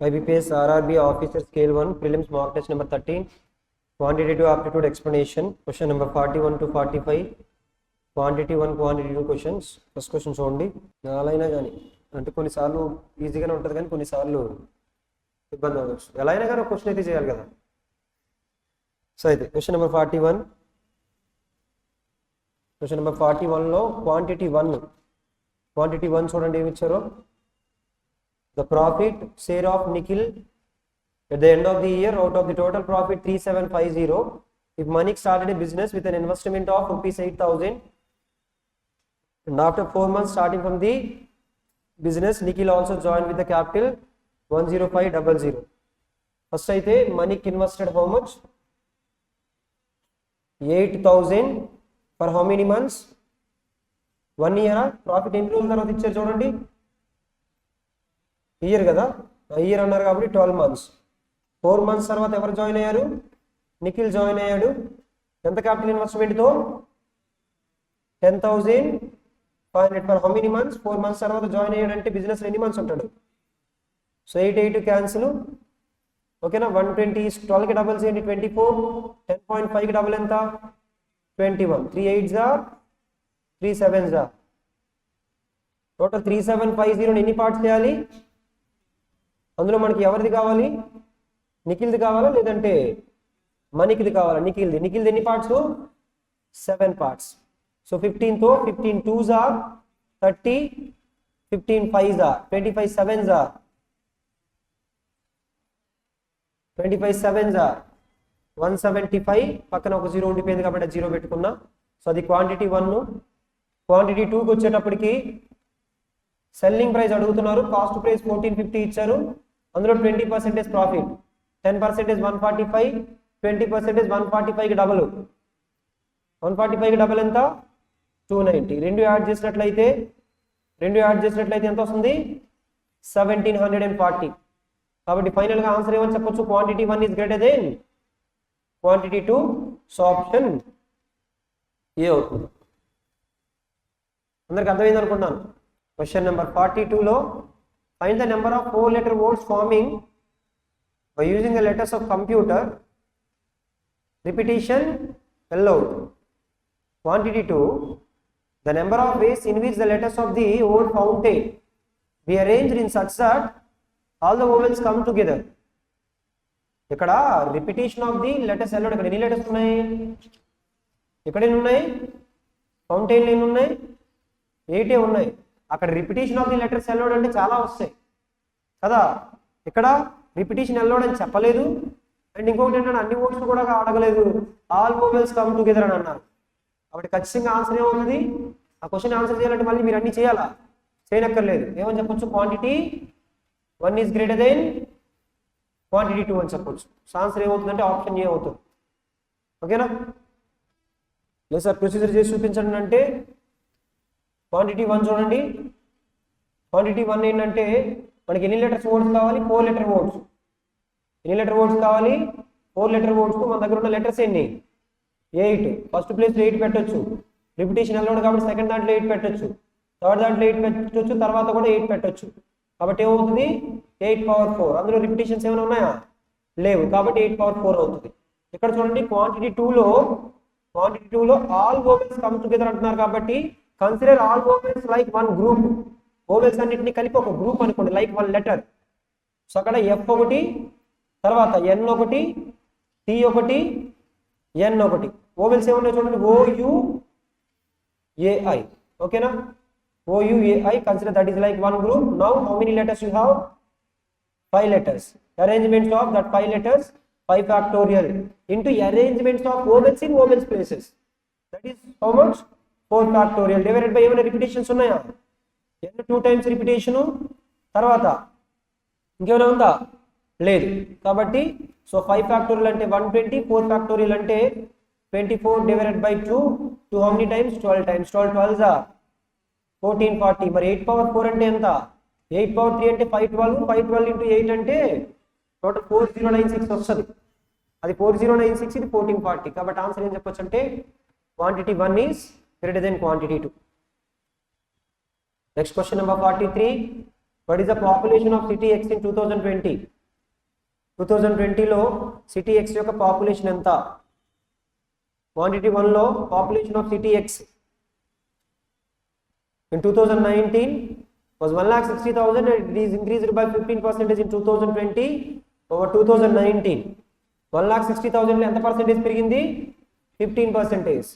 IBPS RRB officer scale 1 prelims mock test number 13 quantitative aptitude explanation question number 41 to 45 quantity 1 quantity 2 questions first question చూడండి నాలైనా కానీ అంటే కొన్నిసార్లు ఈజీగానే ఉంటుంది కానీ కొన్నిసార్లు ఇబ్బంది అవ్వచ్చు ఎలా అయినా కానీ ఒక క్వశ్చన్ అయితే చేయాలి కదా సో అయితే క్వశ్చన్ నెంబర్ 41 లో క్వాంటిటీ 1 చూడండి ఏమి ఇచ్చారో the profit share of Nikhil at the end of the year out of the total profit 3750 if Manik started a business with an investment of rupees 8000 and after 4 months starting from the business Nikhil also joined with the capital 10500 first అయితే Manik invested how much 8000 for how many months 1 year profit ఎన్ని రోజుల తర్వాత ఇచ్చారు చూడండి year కదా year అన్నారు కాబట్టి 12 months 4 months తర్వాత ఎవరు జాయిన్ అయ్యారు నిఖిల్ జాయిన్ అయ్యాడు ఎంత క్యాపిటల్ ఇన్వెస్ట్మెంట్ తో 10500 for how many months 4 months తర్వాత జాయిన్ అయ్యాడు అంటే బిజినెస్ ఎన్ని మంత్స్ ఉంటాడు సో 88 క్యాన్సిల్ ఓకేనా 120 12 కి డబుల్ చేయండి 24 10.5 కి డబుల్ ఎంత 21 3 8s are 3 7s are total 3750 ని ఎన్ని పార్ట్స్ చేయాలి అందులో మనకి ఎవరిది కావాలి నిఖిల్ది కావాలా లేదంటే మనికిది కావాలా నిఖిల్ది ఎన్ని పార్ట్స్ 7 పార్ట్స్ సో 15 తో 15 2s are 30 15 5s are 25 7s are 175 పక్కన ఒక 0 ఉండిపోయింది కాబట్టి 0 పెట్టుకున్నా సో అది క్వాంటిటీ 1 క్వాంటిటీ 2 కి వచ్చేటప్పటికి సెల్లింగ్ ప్రైస్ అడుగుతున్నారు కాస్ట్ ప్రైస్ 1450 ఇచ్చారు అందులో 20% ప్రాఫిట్ 10% 145 20% 145 కి డబుల్ 145 కి డబుల్ ఎంత 290 రెండు యాడ్ చేసినట్లయితే ఎంత వస్తుంది 1740 కాబట్టి ఫైనల్ గా ఆన్సర్ ఏమని చెప్పొచ్చు quantity 1 is greater than quantity 2 so option A అవుతుంది అందరికి అర్థమైంది అనుకుంటున్నాను Question number 42 lo find the number of 4-letter words forming by using the letters of computer. Repetition allowed. Quantity 2 the number of ways in which the letters of the word fountain be arranged in such that all the vowels come together. ఇక్కడ repetition of the letters allowed. ఇక్కడ ఎన్ని letters ఉన్నాయి ఇక్కడ ఎన్ని ఉన్నాయి fountain ఎన్ని ఉన్నాయి 8 ఉన్నాయి అక్కడ repetition of the letters allowed అంటే చాలా వస్తాయి కదా ఇక్కడ రిపిటేషన్ అలౌడ్ అని చెప్పలేదు అండ్ ఇంకొకటి ఏంటంటే అన్ని వర్డ్స్ కూడా అడగలేదు ఆల్ వోవెల్స్ కమ్ టుగెదర్ అని అన్నారు కాబట్టి ఖచ్చితంగా ఆన్సర్ ఏమవుతుంది ఆ క్వశ్చన్ ఆన్సర్ చేయాలంటే మళ్ళీ మీరు అన్ని చేయాలా చేయనక్కర్లేదు ఏమని చెప్పొచ్చు quantity 1 is greater than quantity 2 అని చెప్పొచ్చు సో ఆన్సర్ ఏమవుతుందంటే ఆప్షన్ ఏ అవుతుంది ఓకేనా లేదు సార్ ప్రొసీజర్ చేసి చూపించండి అంటే క్వాంటిటీ 1 చూడండి క్వాంటిటీ 1 ఏంటంటే మనకి ఎన్ని లెటర్స్ వర్డ్స్ కావాలి 4 లెటర్ వర్డ్స్ ఎన్ని లెటర్ వర్డ్స్ కావాలి 4 లెటర్ వర్డ్స్ మన దగ్గర ఉన్న లెటర్స్ ఎన్ని 8 ఫస్ట్ ప్లేస్ లో 8 పెట్టొచ్చు రిపిటేషన్ అలౌడ్ కాబట్టి సెకండ్ దాంట్లో 8 పెట్టొచ్చు థర్డ్ దాంట్లో 8 పెట్టొచ్చు తర్వాత కూడా 8 పెట్టొచ్చు కాబట్టి ఏమవుతుంది 8 పవర్ 4 అందులో రిపిటేషన్స్ ఏమైనా ఉన్నాయా లేవు కాబట్టి 8 పవర్ 4 అవుతుంది ఇక్కడ చూడండి క్వాంటిటీ 2 లో ఆల్ వోవెల్స్ కమ్ టుగెదర్ అంటున్నారు కాబట్టి consider all vowels like one group vowels అన్నిటిని కలిపి ఒక గ్రూప్ అనుకోండి లైక్ వన్ లెటర్ సో అక్కడ ఎఫ్ ఒకటి తర్వాత ఎన్ ఒకటి టి ఒకటి ఎన్ ఒకటి వోవెల్స్ ఏమన్నా చూడండి ఓయుఏఐ ఓకేనా O U A I consider that is like one group now how many letters you have 5 letters arrangements of that 5 letters 5 factorial into arrangements of vowels in vowels places that is how much 4 factorial divided by ఏమైనా repetitions ఉన్నాయా n 2 times repetition తర్వాత ఇంకేమైనా ఉందా లేదు కాబట్టి so 5 factorial అంటే 120 4 factorial అంటే 24 divided by 2 how many times 12 times 12 12s are 1440 మరి 8 power 4 అంటే ఎంత 8 power 3 అంటే 512 into 8 అంటే టోటల్ 4096 వస్తుంది అది 4096 ఇది 1440 కాబట్టి ఆన్సర్ ఏం చెప్పొచ్చు అంటే quantity 1 is greater than quantity 2 Next question number 43. What is the population of city X in 2020? 2020లో సిటీ ఎక్స్ యొక్క పాపులేషన్ ఎంత? క్వాంటిటీ 1 లో population of city X in 2019 was 1,60,000 and it is increased by 15% in 2020 over 2019. 1,60,000 ఎంత percentage పెరిగింది? 15%.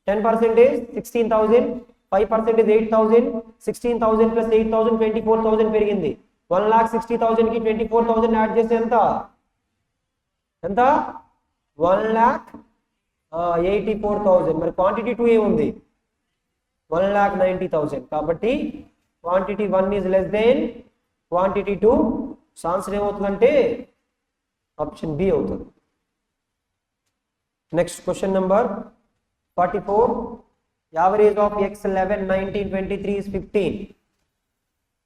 10% 16,000, 5% 8,000, 16,000 plus 8,000 24,000 పెరిగింది. 1,60,000 కి 24,000 add చేస్తే ఎంత? 1,84,000. మరి క్వాంటిటీ 2 ఏముంది? 1,90,000. కాబట్టి quantity 1 is less than quantity 2. Answer ఏమవుతుందంటే ఆప్షన్ బి అవుతుంది. Next question number 44. Average of x 11, 19, 23 is 15.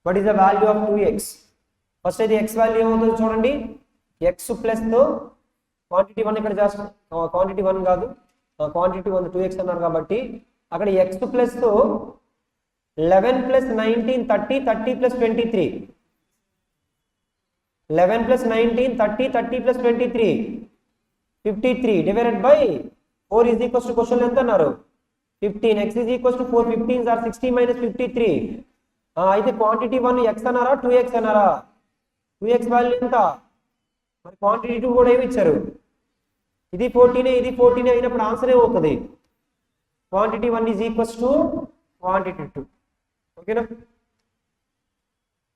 What is the value of 2x? First అయితే x వాల్యూ ఏమవుతుందో చూడండి. x ప్లస్ తో క్వాంటిటీ 1 ఇక్కడ చేస్తాం. క్వాంటిటీ 1 కాదు, క్వాంటిటీ 1 2x అన్నారు కాబట్టి అక్కడ x ప్లస్ తో 11 plus 19 30, 30 plus 23, 11 plus 19 30, 30 plus 23 53 divided by 4 is equals to question ఎంత అన్నారు? 15. x is equals to 4 15s or 60 minus 53. అయితే క్వాంటిటీ 1 x అన్నారా 2x అన్నారా? 2x వాల్యూ ఎంత? మరి క్వాంటిటీ 2 కూడా ఏమి ఇచ్చారు? ఇది 14 ఇది 14 అయినప్పుడు ఆన్సర్ ఏమవుతుంది? Quantity 1 is equals to quantity 2. ఓకేనా?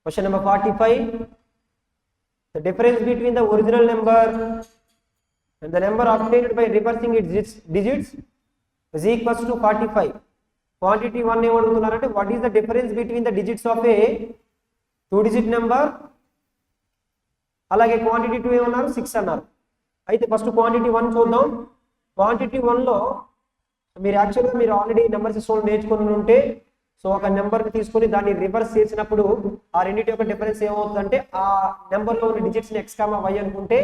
Question number 45. The difference between the original number and the number obtained by reversing its digits is equals to 45. Quantity 1 ఏం అడుగుతున్నారంటే what is the difference between the digits of a 2-digit number? అలాగే quantity 2 ఏమన్నారు? 6 అన్నారు. అయితే first quantity 1 చూద్దాం. Quantity 1లో మీరు యాక్చువల్గా మీరు already number system నేర్చుకుని ఉంటే సో ఒక నెంబర్ని తీసుకొని దాన్ని రివర్స్ చేసినప్పుడు ఆ రెండింటి యొక్క డిఫరెన్స్ ఏమవుతుందంటే ఆ నెంబర్లో ఉన్న డిజిట్స్ని x, y అనుకుంటే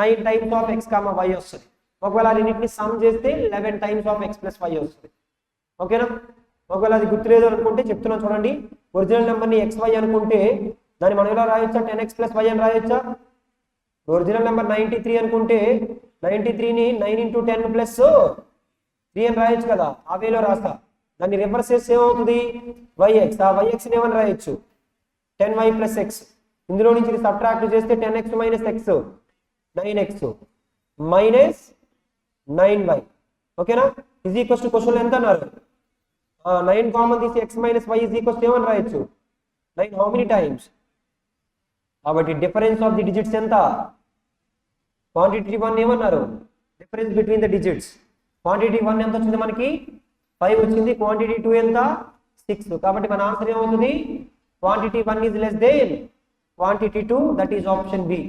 9 టైమ్స్ ఆఫ్ x, y వస్తుంది. ఒకవేళ ఆ రెండింటిని సమ్ చేస్తే 11 times of x plus y వస్తుంది. ఓకేనా? ఒకవేళ అది గుర్తులేదు అనుకుంటే చెప్తున్నాను చూడండి. ఒరిజినల్ నెంబర్ని xy అనుకుంటే దాన్ని మనం ఎలా రాయొచ్చా? 10x ప్లస్ y అని రాయొచ్చా? ఒరిజినల్ నెంబర్ 93 అనుకుంటే 93ని 9 into 10 ప్లస్ 3 అని రాయొచ్చు కదా, ఆ వేలో రాస్తా. దాన్ని రివర్స్ చేస్తే ఏమవుతుంది? yx. ఆ yxని ఏమని రాయొచ్చు? 10y plus x. ఇందులో నుంచి సబ్ట్రాక్ట్ చేస్తే 10x minus x 9x minus 9y. ఓకేనా? ఈజ్ ఈక్వల్స్ టు క్వశ్చన్ ఎంత అన్నారు? 9 కామన్ తీసి x minus y is equals to ఏమని రాయొచ్చు? 9 హౌ మెనీ టైమ్స్? కాబట్టి డిఫరెన్స్ ఆఫ్ ది డిజిట్స్ ఎంత? క్వాంటిటీ 1 ఏమన్నారు? Difference between the digits. Quantity 1 ఎంత వచ్చింది మనకి? 5 వచ్చింది. క్వాంటిటీ 2 ఎంత? 6. కాబట్టి మన ఆన్సర్ ఏమవుతుంది? Quantity 1 is less than quantity 2, that is option B.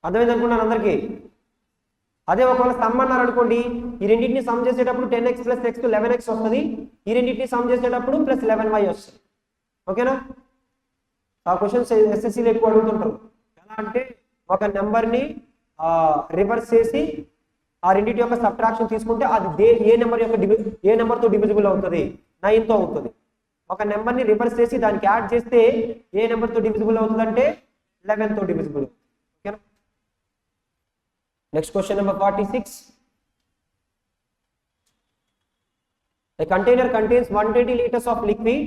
అర్థమైంది అనుకున్నాను అందరికీ. అదే ఒకవేళ సమ్ అన్నారు అనుకోండి, ఈ రెండింటిని సమ్ చేసేటప్పుడు 10x ప్లస్ x 11x వస్తుంది. ఈ రెండింటిని సమ్ చేసేటప్పుడు ప్లస్ 11y వస్తుంది. ఓకేనా? ఆ క్వశ్చన్స్ ఎస్ఎస్సీలో ఎక్కువ అడుగుతుంటారు. ఎలా అంటే ఒక నెంబర్ని రివర్స్ చేసి ఆ రెండింటి యొక్క సబ్ట్రాక్షన్ తీసుకుంటే అది ఏ నెంబర్తో డివిజిబుల్ అవుతుంది? 9తో అవుతుంది. ఒక నెంబర్ని రివర్స్ చేసి దానికి యాడ్ చేస్తే ఏ నెంబర్తో డివిజిబుల్ అవుతుంది అంటే 11తో డివిజిబుల్. ఓకేనా? Next question number 46. A container contains 120 liters of liquid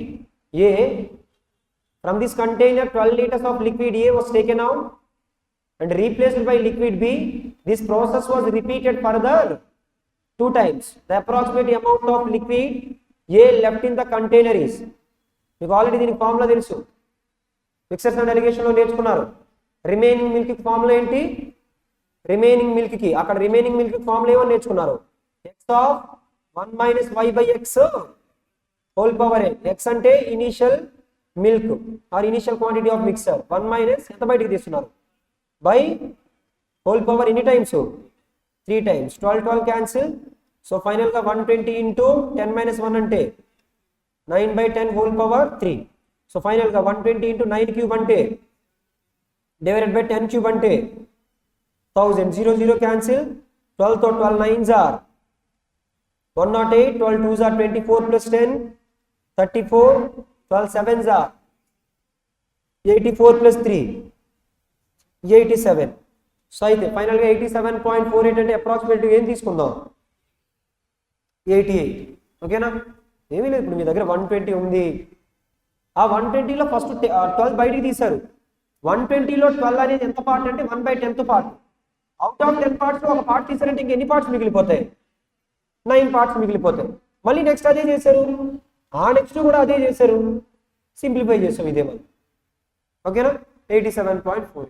A. From this container 12 liters of liquid A was taken out and replaced by liquid B. This process was repeated further 2 times. The approximate amount of liquid A left in the container is. మీకు already దీనికి formula తెలుసు, mixers and అలిగేషన్లో నేర్చుకున్నారు. Remaining milk formula ఏంటి? Remaining మిల్క్కి అక్కడ remaining milk formula ఏమని నేర్చుకున్నారు? x of 1 minus y by X whole power n. x అంటే initial milk are initial quantity of mixer. 1 minus ఎంత బయటికి తీస్తున్నారు? బై హోల్ పవర్ ఎన్ని టైమ్స్? 3 టైమ్స్. 12 12 క్యాన్సిల్. సో ఫైనల్గా 120 ఇంటూ 10 మైనస్ 1 అంటే 9/10 హోల్ పవర్ 3. సో ఫైనల్గా 120 ఇంటూ 9 క్యూబ్ అంటే divided by 10 cube అంటే 1000. 0 0 క్యాన్సిల్. 12తో 12 9s are 108. 12 2s are 24 plus 10 34. 12 sevens are 84 plus 3 87. So అయితే ఫైనల్గా 87.48 అంటే అప్రాక్సిమేట్గా ఏం తీసుకుందాం 88. ఓకేనా, ఏమీ లేదు. ఇప్పుడు మీ దగ్గర 120 ఉంది. ఆ 120లో ఫస్ట్ 12 బయటికి తీశారు. 120లో 12 అనేది ఎంత పార్ట్ అంటే 1/10th పార్ట్. అవుట్ ఆఫ్ 10 పార్ట్స్లో ఒక పార్ట్ తీసారంటే ఇంకెన్ని పార్ట్స్ మిగిలిపోతాయి? 9 పార్ట్స్ మిగిలిపోతాయి. మళ్ళీ నెక్స్ట్ అదే చేశారు, ఆ నెక్స్ట్ కూడా అదే చేశారు, సింప్లిఫై చేసాం ఇదే మనం. ఓకేనా, 87.4.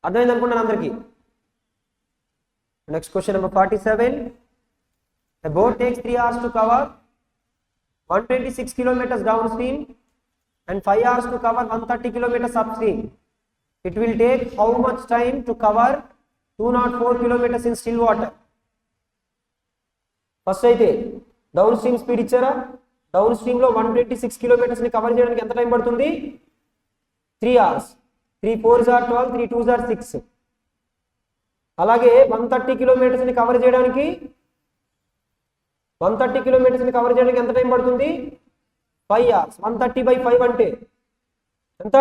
అర్థమైంది అనుకుంటాను అందరికీ. Next question number 47. A boat takes 3 hours to cover 126 kilometers downstream and 5 hours to cover 130 kilometers upstream. It will take how much time to cover 204 kilometers in still water? First అయితే down stream speed ఇచ్చారా, down stream లో 126 kilometres ని cover చేయడానికి ఎంత time పడుతుంది? 3 hours. 3 4s are 12, 3 2s are 6. అలాగే 130 kilometres ని cover చేయడానికి ఎంత టైం పడుతుంది? 5 hours. 130/5 అంటే ఎంత?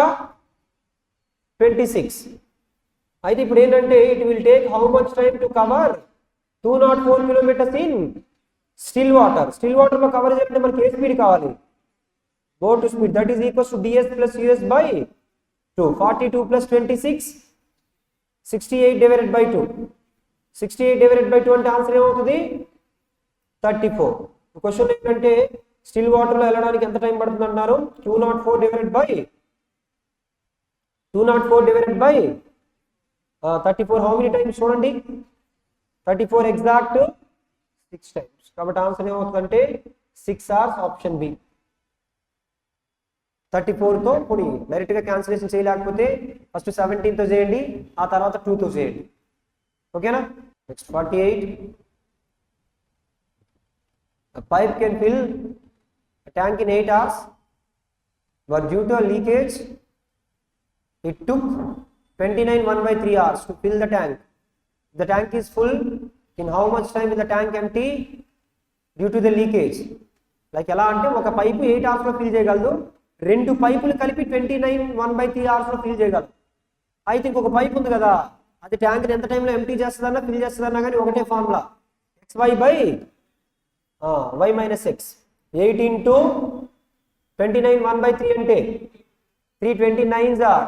26. అయితే ఇప్పుడు ఏంటంటే it will take how much time to cover 204 kilometres in still water. Still water లో కవర్ చేయాలంటే మనకి ఏ స్పీడ్ కావాలి? Boat speed. That is equals to ds plus us by 2. 42 plus 26 68 divided by 2. 68 divided by 2 అంటే answer ఏమవుతుంది? 34. Question ఏంటంటే still water లో వెళ్ళడానికి ఎంత టైం పడుతుంది అన్నారు? 204 divided by 34. How many times చూడండి? 34 ఎగ్జాక్ట్ 6 టైమ్స్. కాబట్టి ఆన్సర్ ఏమవుతుందంటే 6 hours, ఆప్షన్ బి. 34తో పోనీ డైరెక్ట్గా క్యాన్సిలేషన్ చేయలేకపోతే ఫస్ట్ 17తో చేయండి, ఆ తర్వాత 2తో చేయండి. ఓకేనా. Next 48. A pipe can fill a tank in 8 hours, but due to a leakage, it took 29 1/3 hours to fill the tank. The tank is full. In how much time is the tank empty due to the leakage? Like ఎలా అంటే ఒక pipe 8 hours లో fill చేయగలదు, 2 పైపులు కలిపి 29 1/3 hours లో fill చేయగలదు. అయితే ఇంకొక పైప్ ఉంది కదా, అది ట్యాంక్ ఎంత టైంలో ఎంటీ చేస్తుందన్నా ఫిల్ చేస్తుందన్నా కానీ ఒకటే formula, xy by y minus X. 8 into 29 1/3 అంటే 3 29s are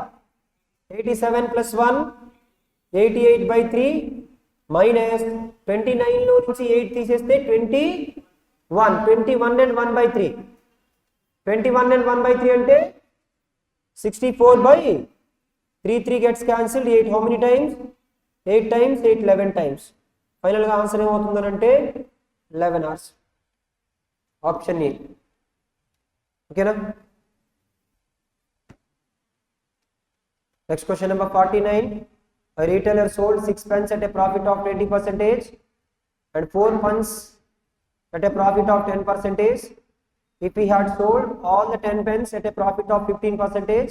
87 plus 1 88/3 మైనస్ 29 లో నుంచి 8 తీసేస్తే 21 and 1/3. 21 and 1/3 అంటే 64/3. 3 gets cancelled. 8 how many times? 8 times 8 11 times. Final గా ఆన్సర్ ఏమవుతుందంటే 11 hours, ఆప్షన్ ఏ. ఓకేనా. Next question number 49. A retailer sold 6 pence at a profit of 20% and 4 pence at a profit of 10%. If he had sold all the 10 pence at a profit of 15%,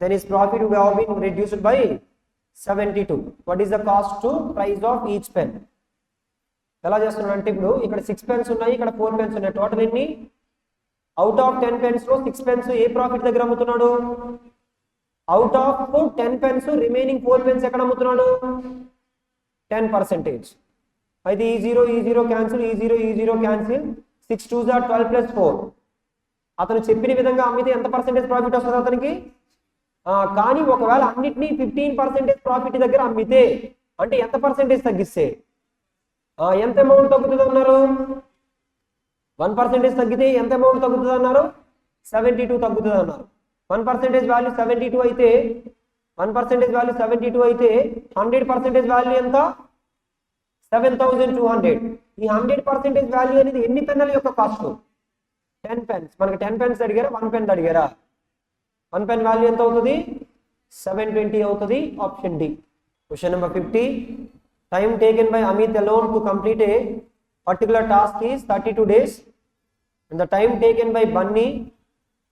then his profit would have been reduced by 72. What is the cost to price of each pen? ఎలా చేస్తున్నాడు అంటే ఇప్పుడు ఇక్కడ 6 pence ఉన్నాయి, ఇక్కడ 4 pence ఉన్నాయి. Total ఎన్ని? Out of 10 pence లో 6 pence ఏ ప్రాఫిట్ దగ్గర అమ్ముతున్నాడు? Out of 10 pence remaining 4 pence ఎక్కడ అమ్ముతున్నాడు? 10%. అయితే ఈ జీరో క్యాన్సిల్, ఈ zero cancel. 6 2s are 12 plus 4. అతను చెప్పిన విధంగా అమ్మితే ఎంత పర్సెంటేజ్ ప్రాఫిట్ వస్తుంది అతనికి? కానీ ఒకవేళ అన్నిటినీ 15% ప్రాఫిట్ దగ్గర అమ్మితే అంటే ఎంత పర్సెంటేజ్ తగ్గిస్తే ఎంత అమౌంట్ తగ్గుతుంది అన్నారు? 1% తగ్గితే ఎంత అమౌంట్ తగ్గుతుంది అన్నారు? 72 తగ్గుతుంది అన్నారు. 1% వాల్యూ 72 అయితే 1% వాల్యూ 72 అయితే 100% వాల్యూ ఎంత? 7200. ఈ 100% వాల్యూ అనేది ఎన్ని పెన్నుల యొక్క కాస్ట్? 10 pence. మనకి 10 pence అడిగారా, 1 pen అడిగారా? 1 pen వాల్యూ ఎంత అవుతుంది? 720 అవుతుంది, option D. Question number 50. Time taken by Amit alone to complete a particular task is 32 days, and the time taken by Bunny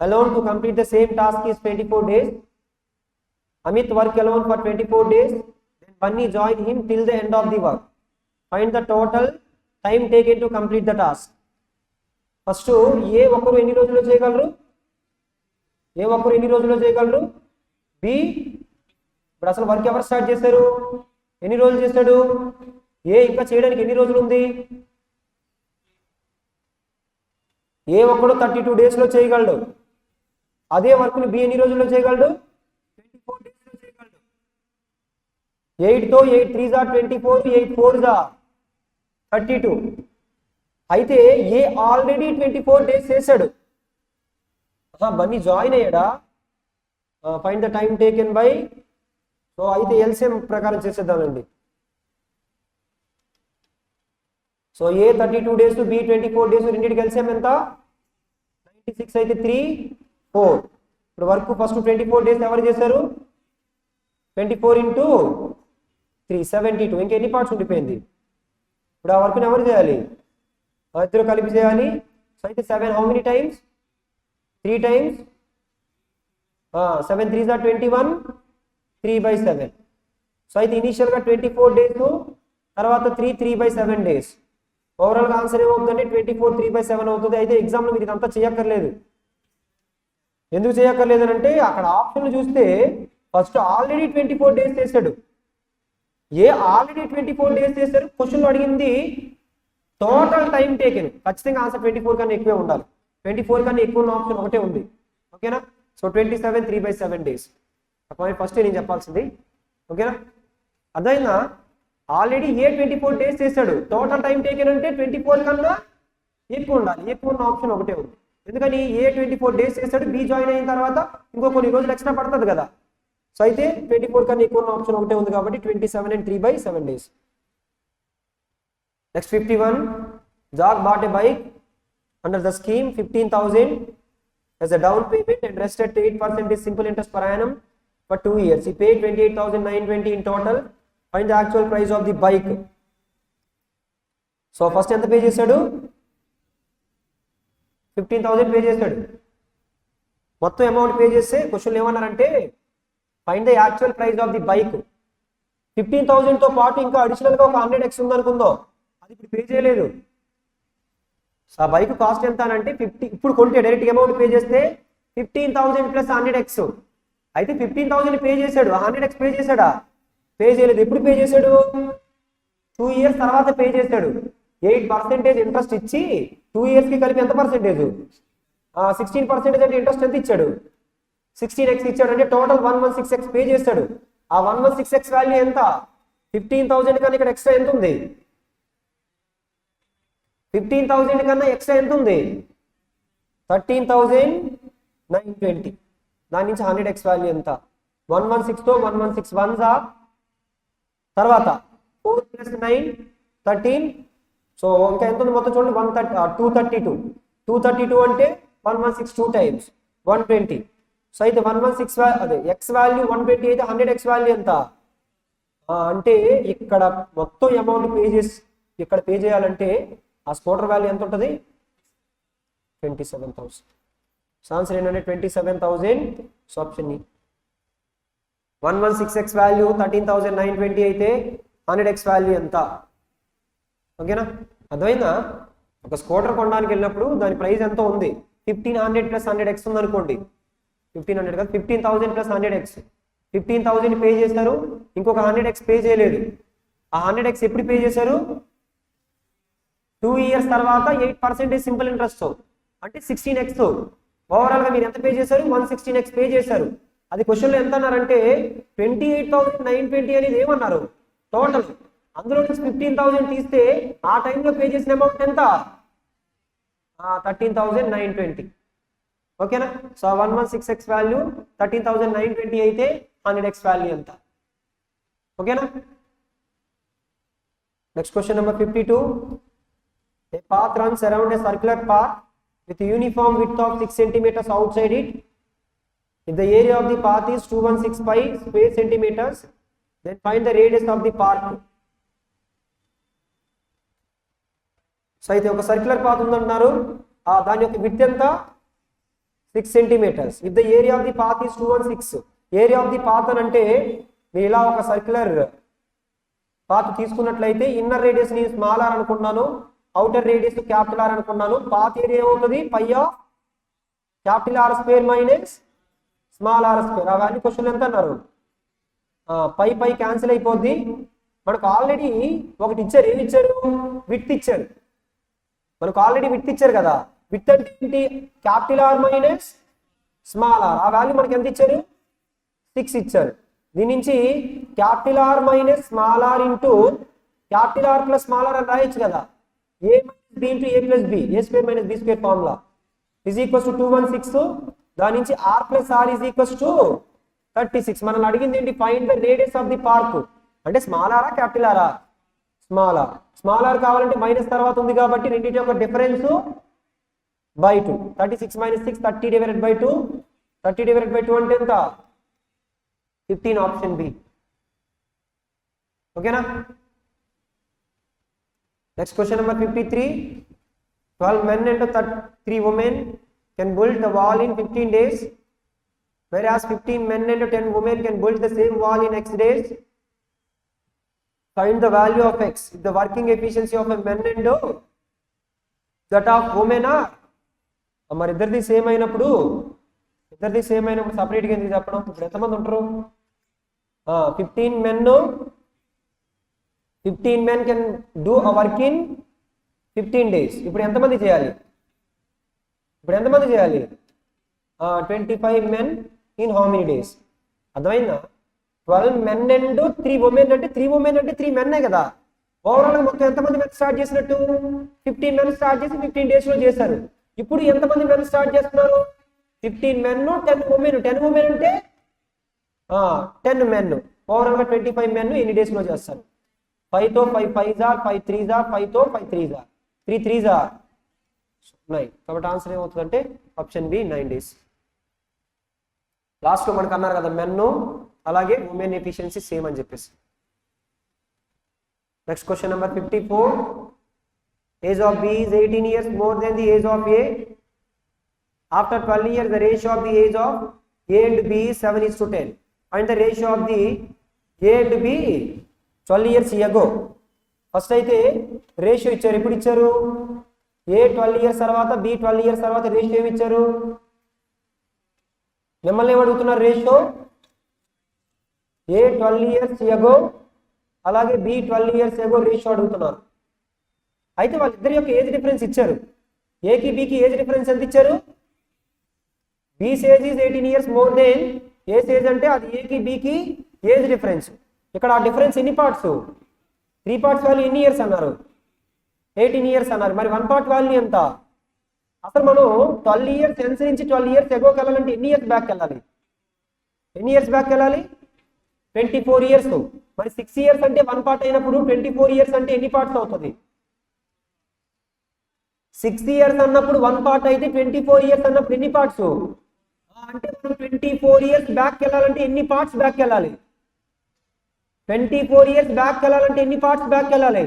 alone to complete the same task is 24 days. Amit worked alone for 24 days, then Bunny joined him till the end of the work. Find the total time taken to complete the task. First A ఒక్కరు ఎన్ని రోజుల్లో చేయగలరు? ఏ ఒక్కరు ఎన్ని రోజుల్లో చేయగలరు? B. ఇప్పుడు అసలు వర్క్ ఎవరు స్టార్ట్ చేశారు? ఎన్ని రోజులు చేశాడు? ఏ ఇంకా చేయడానికి ఎన్ని రోజులు ఉంది? ఏ ఒక్కడు 32 డేస్లో చేయగలడు. అదే వర్క్ని బి ఎన్ని రోజుల్లో చేయగలడు? 24 డేస్లో చేయగలడు. 8తో 8 3 24, 8 4 32. అయితే ఏ ఆల్రెడీ 24 డేస్ చేశాడు. బన్నీ జాయిన్ అయ్యాడా? Find the time taken by. So అయితే ఎల్సిఎం ప్రకారం చేసేద్దామండి. So A 32 days, B 24 days, రెండింటికి ఎల్సిఎం ఎంత? 96 అయితే 3 4. ఇప్పుడు వర్క్ ఫస్ట్ 24 డేస్ ఎవరు చేశారు? 24 ఇంటూ 3 72. ఇంకెన్ని పార్ట్స్ ఉండిపోయింది? ఇప్పుడు ఆ వర్క్ని ఎవరు చేయాలి? ఇద్దరు కలిపి చేయాలి. సో అయితే 7 how many times? 3 times. 7 3 21, 3/7. So అయితే ఇనీషియల్గా 24 డేస్, తర్వాత 3/7 డేస్. ఓవరాల్గా ఆన్సర్ ఏమవుతుందంటే 24 3/7 అవుతుంది. అయితే ఎగ్జామ్లో మీరు ఇదంతా చేయక్కర్లేదు. ఎందుకు చేయక్కర్లేదు అంటే అక్కడ ఆప్షన్లు చూస్తే ఫస్ట్ ఆల్రెడీ 24 డేస్ చేశాడు. ఏ ఆల్రెడీ 24 డేస్ చేశారు. క్వశ్చన్లో అడిగింది టోటల్ టైం టేకెన్. ఖచ్చితంగా ఆన్సర్ 24 కన్నా ఎక్కువే ఉండాలి. 24 కన్నా ఎక్కువ ఉన్న ఆప్షన్ ఒకటే ఉంది. ఓకేనా? So 27 3/7 days. ఆ పాయింట్ ఫస్ట్ నేను చెప్పాల్సింది. ఓకేనా? అదైనా ఆల్రెడీ ఏ 24 డేస్ చేశాడు. టోటల్ టైం టేకెన్ అంటే 24 కన్నా ఎక్కువ ఉండాలి. ఎక్కువ ఉన్న ఆప్షన్ ఒకటే ఉంది. ఎందుకని ఏ 24 డేస్ చేశాడు. బి జాయిన్ అయిన తర్వాత ఇంకో కొన్ని రోజులు ఎక్స్ట్రా పడుతుంది కదా. సో అయితే 24 కన్నా ఎక్కువ ఉన్న ఆప్షన్ ఒకటే ఉంది కాబట్టి 27 and 3/7 days. Next 51. Jog bought a bike under the scheme 15,000 as a down payment and rest at 8% is simple interest per annum for 2 years. He paid 28,920 in total. Find the actual price of the bike. So first ఎంత pay చేశాడు? 15,000 pay చేశాడు. మొత్తం amount pay చేస్తే question ఏమన్నారంటే find the actual price of the bike. 15,000తో పాటు ఇంకా అడిషనల్గా ఒక 100x ఉందనుకుందాం. అది ఇప్పుడు పే చేయలేదు. సో ఆ బైక్ కాస్ట్ ఎంత అని అంటే 50. ఇప్పుడు కొంటే డైరెక్ట్ అమౌంట్ పే చేస్తే 15,000 + 100x. అయితే 15,000 పే చేశాడు. 100x పే చేశాడా? పే చేయలేదు. ఎప్పుడు పే చేశాడు? 2 ఇయర్స్ తర్వాత పే చేశాడు. 8% ఇంట్రెస్ట్ ఇచ్చి 2 ఇయర్స్కి కలిపి ఎంత పర్సెంటేజ్? 16% అంటే ఇంట్రెస్ట్ ఎంత ఇచ్చాడు? 16x ఇచ్చాడు. అంటే టోటల్ 116x పే చేశాడు. ఆ 116x వాల్యూ ఎంత? 15,000 కన్నా ఇక్కడ ఎక్స్ట్రా ఎంత ఉంది? 15,000 కన్నా ఎక్స్ట్రా ఎంత ఉంది? 13,920. దాని నుంచి 100x వాల్యూ ఎంత? 116తో 116 1s తర్వాత 4 + 9 13. సో ఇంకా ఎంత ఉంది మొత్తం చూడండి? 232. 232 అంటే 116 2 టైమ్స్ 120. సో అయితే 116 అదే ఎక్స్ వాల్యూ 120 అయితే 100x వాల్యూ ఎంత? అంటే ఇక్కడ మొత్తం అమౌంట్ పే చేసి ఇక్కడ పే చేయాలంటే ఆ స్కూటర్ వాల్యూ ఎంత ఉంటుంది? 27,000. సో ఆన్సర్ ఏంటంటే 27,000. సో ఆప్షన్ ఈ. 116x వాల్యూ 13,920 అయితే 100x వాల్యూ ఎంత? ఓకేనా? అర్థమైందా? ఒక స్కూటర్ కొనడానికి వెళ్ళినప్పుడు దాని ప్రైస్ ఎంత ఉంది? 1500 + 100x ఉందనుకోండి. 1500 కాదు, 15,000 + 100x. 15,000 పే చేశారు. ఇంకొక 100x పే చేయలేదు. ఆ 100x ఎప్పుడు పే చేశారు? 2 ఇయర్స్ తర్వాత 8% సింపుల్ ఇంట్రెస్ట్ అంటే 16x. ఓవరాల్గా మీరు ఎంత పే చేశారు? 116x పే చేశారు. అది క్వశ్చన్లో ఎంత అన్నారంటే 28,920 అనేది ఏమన్నారు? టోటల్. అందులో నుంచి 15,000 తీస్తే ఆ టైంలో పే చేసిన అమౌంట్ ఎంత? 13,920. ఓకేనా? సో 116x వాల్యూ 13,920 అయితే 100x వాల్యూ ఎంత? ఓకేనా? Next question number 52. A path runs around a circular path with a uniform width of 6 centimeters outside it. If the area of the path is 216 square centimeters, then find the radius of the path. So అయితే ఒక circular path ఉందంటున్నారు. దాని యొక్క width ఎంత? 6 centimeters. If the area of the path is 216. Area of the path అని అంటే మీరు ఇలా ఒక సర్క్యులర్ పాత్ తీసుకున్నట్లయితే ఇన్నర్ రేడియస్ ని స్మాల్ ఆర్ అనుకుంటున్నాను, అవుటర్ రేడియస్ క్యాపిటల్ ఆర్ అనుకున్నాను. పాత్ ఏరియా ఏమవుతుంది, pi of capital R square minus small R square. ఆ వాల్యూ క్వశ్చన్ ఎంత అన్నారు, పై క్యాన్సిల్ అయిపోద్ది. మనకు ఆల్రెడీ ఒకటి ఇచ్చారు, ఏమి ఇచ్చారు, విత్ ఇచ్చారు. మనకు ఆల్రెడీ విత్ ఇచ్చారు కదా, విత్ అంటే ఏంటి, capital R minus small R. ఆ వాల్యూ మనకి ఎంత ఇచ్చారు, 6 ఇచ్చారు. దీని నుంచి capital R minus small R into capital R plus small R అని రాయొచ్చు కదా. A minus B into A plus B, A square minus B square formula is equals to 216. దాని నుంచి R plus R is equals to 36. మనల్ని అడిగింది ఏంటి, find the radius of the park. అంటే small ఆరా capital ఆరా, స్మాల్ ఆర్. స్మాల్ ఆర్ కావాలంటే minus తర్వాత ఉంది కాబట్టి రెండింటి యొక్క difference by 2. 36 minus 6 30 divided by 2. 30 divided by 2 అంటే ఎంత, 15. Option B. ఓకేనా. Next question number 53. 12 men and 3 women can build the wall in 15 days, whereas 15 men and 10 women can build the same wall in X days. Find the value of X if the working efficiency of a men and that of women are. మరి ఇద్దరిది same అయినప్పుడు సపరేట్గా ఎందుకు చెప్పడం. ఇప్పుడు ఎంతమంది ఉంటారు, 15 men can do a work in 15 days. ఇప్పుడు ఎంతమంది చేయాలి, 25 men in how many days. అర్థమైందా. 12 men and 3 women అంటే 3 women అంటే 3 men కదా. ఓవరాల్ మొత్తం ఎంతమంది మెన్ స్టార్ట్ చేసినట్టు, 15 men స్టార్ట్ చేసి 15 days లో చేశారు. ఇప్పుడు ఎంతమంది మెన్ స్టార్ట్ చేస్తున్నారు, 15 men 10 women. 10 women అంటే 10 men. ఓవరాల్ గా 25 men ఎన్ని డేస్ లో చేస్తారు. 5 తో 5 5s are 5 3s are 5 తో 5 3s are 3 3s are 9. కాబట్టి ఆన్సర్ ఏమవుతుందంటే ఆప్షన్ బి 9 days. లాస్ట్ లో మనకు అన్నారు కదా మెన్ అలాగే ఉమెన్ ఎఫిషియన్సీ సేమ్ అని చెప్పేసి. Next question number 54. Age of B is 18 years more than the age of A. After 12 years the ratio of the age of A and B is 7:10. Find the ratio of the A and B 12 years ago. First అయితే ratio ఇచ్చారు. ఎప్పుడు ఇచ్చారు, A 12 years తర్వాత B 12 years తర్వాత ratio ఏమి ఇచ్చారు, మిమ్మల్ని ఏమడుగుతున్నారు, ratio A 12 years ago అలాగే B 12 years ago రేషియో అడుగుతున్నారు. అయితే వాళ్ళిద్దరి యొక్క ఏజ్ డిఫరెన్స్ ఇచ్చారు. ఏకి బికి ఏజ్ డిఫరెన్స్ ఎంత ఇచ్చారు, B age is 18 years more than A age అంటే అది ఏకి బికి ఏజ్ డిఫరెన్స్. ఇక్కడ ఆ డిఫరెన్స్ ఎన్ని పార్ట్స్, 3 parts వాల్యూ ఎన్ని ఇయర్స్ అన్నారు, 18 years అన్నారు. మరి 1 part వాల్యూ ఎంత, అసలు మనం 12 years సెన్స్ నుంచి 12 years ఎగోకి వెళ్ళాలంటే ఎన్ని ఇయర్స్ బ్యాక్ వెళ్ళాలి, 24 years. మరి 6 years అంటే 1 part అయినప్పుడు 24 years అంటే ఎన్ని పార్ట్స్ అవుతుంది, 6 years అన్నప్పుడు 1 part అయితే 24 years అన్నప్పుడు ఎన్ని పార్ట్స్ అంటే మనం 24 years బ్యాక్ వెళ్ళాలంటే ఎన్ని పార్ట్స్ బ్యాక్ వెళ్ళాలి, 24 years బ్యాక్ వెళ్ళాలంటే ఎన్ని పార్ట్స్ బ్యాక్ వెళ్ళాలి,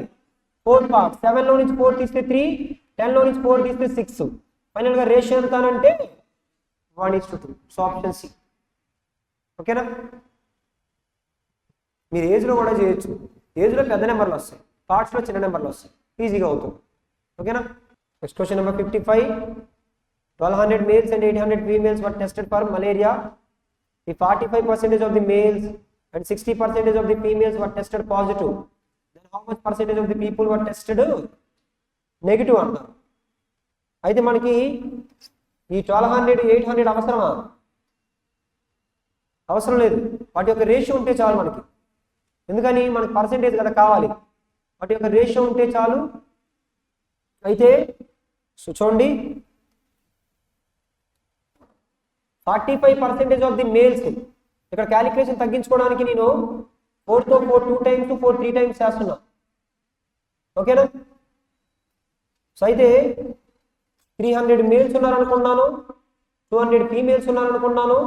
4 parts. 7 లో నుంచి 4 తీస్తే 3, 10 లో నుంచి 4 తీస్తే 6. ఫైనల్ గా రేషియో ఎంత అంటే 1:2. So option C. ఓకేనా. మీరు ఏజ్ లో కూడా చేయొచ్చు, ఏజ్ లో పెద్ద నెంబర్లు వస్తాయి, పార్ట్స్ లో చిన్న నెంబర్లు వస్తాయి, ఈజీగా అవుతుంది. ఓకేనా. Next question number 55. 1200 males and 800 females were tested for malaria. If 45% of the males and 60% of the females were tested positive, then how much percentage of the people were tested negative అంటారు. అయితే మనకి ఈ 1200 800 అవసరమా, అవసరం లేదు. వాటి యొక్క ratio ఉంటే చాలు మనకి. ఎందుకని, మనకి పర్సెంటేజ్ కదా కావాలి, వాటి యొక్క రేషియో ఉంటే చాలు. అయితే చూడండి, 45% ఆఫ్ ది మేల్స్. ఇక్కడ క్యాలిక్యులేషన్ తగ్గించుకోవడానికి నేను 4 తో 4 2 times 4 3 times చేస్తున్నా. ఓకేనా. సో అయితే 300 మేల్స్ ఉన్నారనుకున్నాను, 200 ఫీమేల్స్ ఉన్నారనుకున్నాను.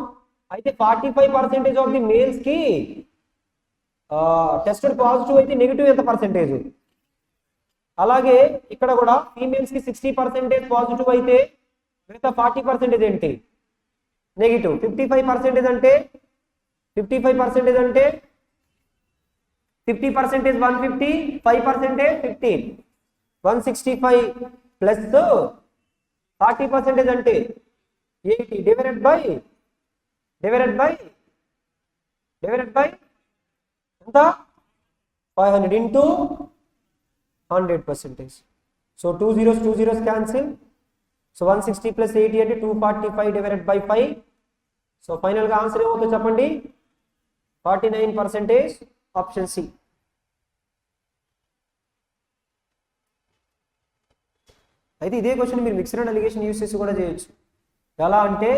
అయితే 45% ఆఫ్ ది మేల్స్ కి టెస్టెడ్ పాజిటివ్ అయితే నెగిటివ్ ఎంత పర్సెంటేజ్, అలాగే ఇక్కడ కూడా ఫీమేల్స్ కి 60% పాజిటివ్ అయితే మిగతా 40% ఏంటి నెగిటివ్. 55% అంటే 50% 150, 5% 15. 165 ప్లస్ 40% అంటే 80 డివైడెడ్ బై ఎంత 500 into 100%. So 2 zeros cancel. So 160 plus 80 అంటే 245 డివైడెడ్ బై 5. సో ఫైనల్గా ఆన్సర్ ఏమవుతుందో చెప్పండి, 49%. Option C. అయితే ఇదే క్వశ్చన్ మీరు మిక్స్డ్ అండ్ అలిగేషన్ యూస్ చేసి కూడా చేయొచ్చు. ఎలా అంటే